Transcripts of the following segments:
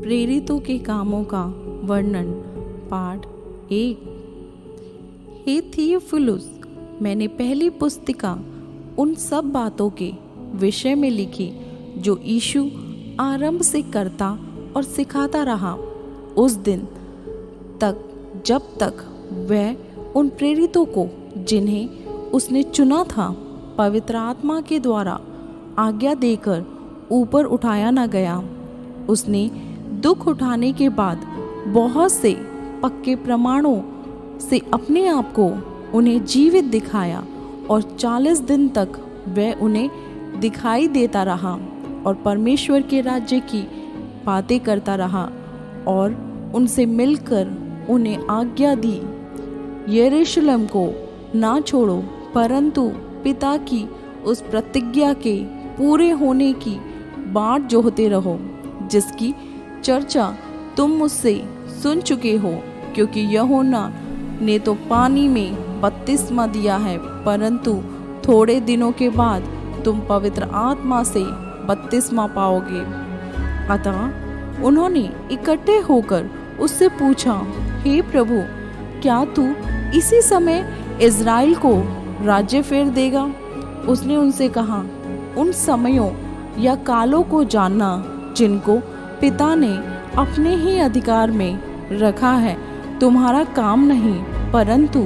प्रेरितों के कामों का वर्णन पाठ 1। हे थियोफिलुस, मैंने पहली पुस्तिका उन सब बातों के विषय में लिखी जो यीशु आरंभ से करता और सिखाता रहा, उस दिन तक जब तक वह उन प्रेरितों को जिन्हें उसने चुना था पवित्र आत्मा के द्वारा आज्ञा देकर ऊपर उठाया न गया। उसने दुख उठाने के बाद बहुत से पक्के प्रमाणों से अपने आप को उन्हें जीवित दिखाया और 40 दिन तक वह उन्हें दिखाई देता रहा और परमेश्वर के राज्य की बातें करता रहा और उनसे मिलकर उन्हें आज्ञा दी, यरूशलेम को ना छोड़ो परंतु पिता की उस प्रतिज्ञा के पूरे होने की बाट जोहते रहो, जिसकी चर्चा तुम मुझसे सुन चुके हो। क्योंकि यूहन्ना ने तो पानी में बपतिस्मा दिया है, परंतु थोड़े दिनों के बाद तुम पवित्र आत्मा से बपतिस्मा पाओगे। अतः उन्होंने इकट्ठे होकर उससे पूछा, हे प्रभु, क्या तू इसी समय इज़राइल को राज्य फेर देगा? उसने उनसे कहा, उन समयों या कालों को जानना जिनको पिता ने अपने ही अधिकार में रखा है तुम्हारा काम नहीं, परंतु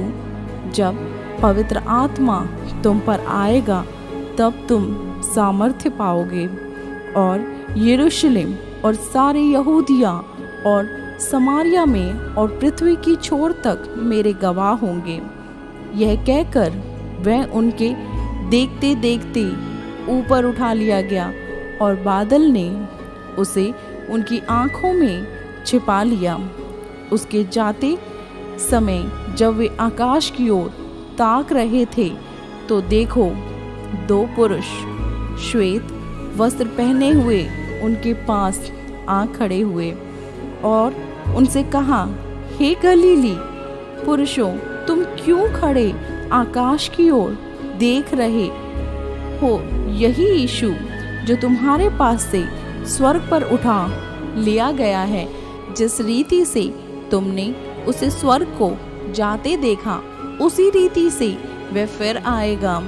जब पवित्र आत्मा तुम पर आएगा तब तुम सामर्थ्य पाओगे और यरूशलेम और सारे यहूदिया और समारिया में और पृथ्वी की छोर तक मेरे गवाह होंगे। यह कहकर वह उनके देखते देखते ऊपर उठा लिया गया और बादल ने उसे उनकी आँखों में छिपा लिया। उसके जाते समय जब वे आकाश की ओर ताक रहे थे तो देखो, 2 पुरुष श्वेत वस्त्र पहने हुए उनके पास आ खड़े हुए और उनसे कहा, हे गलीली पुरुषों, तुम क्यों खड़े आकाश की ओर देख रहे हो? यही यीशु जो तुम्हारे पास से स्वर्ग पर उठा लिया गया है, जिस रीति से तुमने उसे स्वर्ग को जाते देखा, उसी रीति से वह फिर आएगा।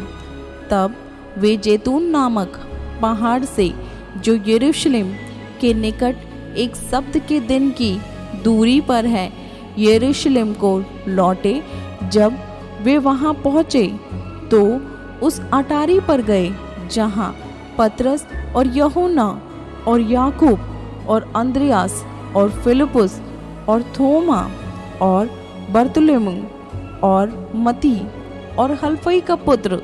तब वे जैतून नामक पहाड़ से जो यरूशलेम के निकट एक सप्त के दिन की दूरी पर है, यरूशलेम को लौटे। जब वे वहां पहुंचे तो उस अटारी पर गए जहां पतरस और यूहन्ना और याकूब और अंद्रयास और फिलिपुस और थोमा और बरतुल्मेव और मती और हल्फई का पुत्र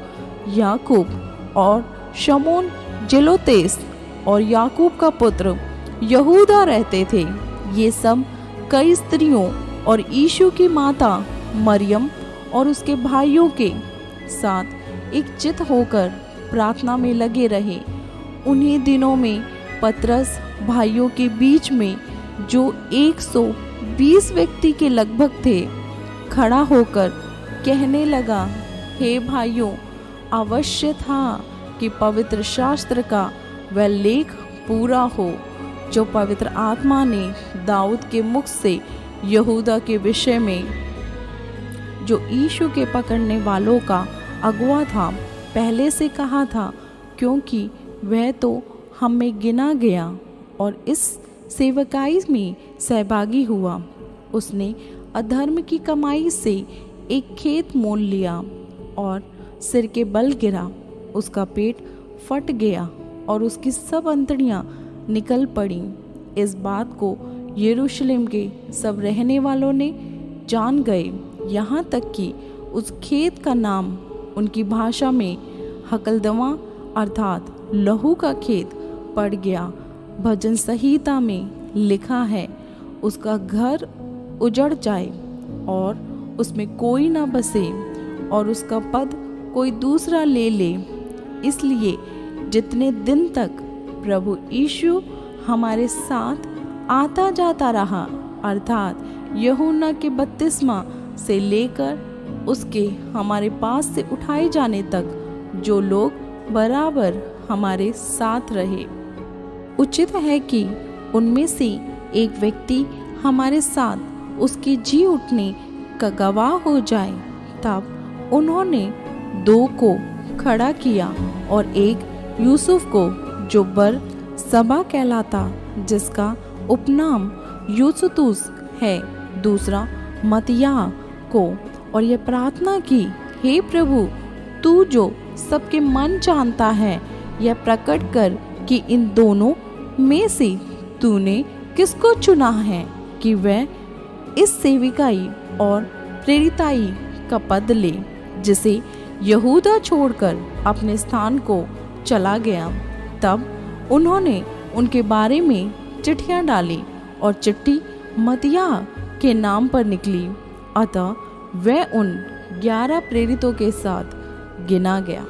याकूब और शमौन जेलोतेस और याकूब का पुत्र यहूदा रहते थे। ये सब कई स्त्रियों और यीशु की माता मरियम और उसके भाइयों के साथ एक चित होकर प्रार्थना में लगे रहे। उन्हीं दिनों में पतरस भाइयों के बीच में, जो 120 व्यक्ति के लगभग थे, खड़ा होकर कहने लगा, हे भाइयों, अवश्य था कि पवित्र शास्त्र का वह लेख पूरा हो जो पवित्र आत्मा ने दाऊद के मुख से यहूदा के विषय में, जो यीशु के पकड़ने वालों का अगुआ था, पहले से कहा था, क्योंकि वह तो हम में गिना गया और इस सेवकाई में सहभागी हुआ। उसने अधर्म की कमाई से एक खेत मोल लिया और सिर के बल गिरा, उसका पेट फट गया और उसकी सब अंतड़ियाँ निकल पड़ी। इस बात को यरूशलेम के सब रहने वालों ने जान गए, यहाँ तक कि उस खेत का नाम उनकी भाषा में हकलदमा अर्थात लहू का खेत पड़ गया। भजन संहिता में लिखा है, उसका घर उजड़ जाए और उसमें कोई ना बसे और उसका पद कोई दूसरा ले ले। इसलिए जितने दिन तक प्रभु यीशु हमारे साथ आता जाता रहा, अर्थात यूहन्ना के बपतिस्मा से लेकर उसके हमारे पास से उठाए जाने तक, जो लोग बराबर हमारे साथ रहे, उचित है कि उनमें से एक व्यक्ति हमारे साथ उसके जी उठने का गवाह हो जाए। तब उन्होंने 2 को खड़ा किया और एक यूसुफ को जो बर सबा कहलाता, जिसका उपनाम यूसतुस है, दूसरा मत्तियाह को, और यह प्रार्थना की, हे प्रभु, तू जो सबके मन जानता है, यह प्रकट कर कि इन दोनों में से तूने किसको चुना है कि वह इस सेविकाई और प्रेरिताई का पद ले, जिसे यहूदा छोड़कर अपने स्थान को चला गया। तब उन्होंने उनके बारे में चिट्ठियां डाली और चिट्ठी मत्तियाह के नाम पर निकली। अतः वह उन 11 प्रेरितों के साथ गिना गया।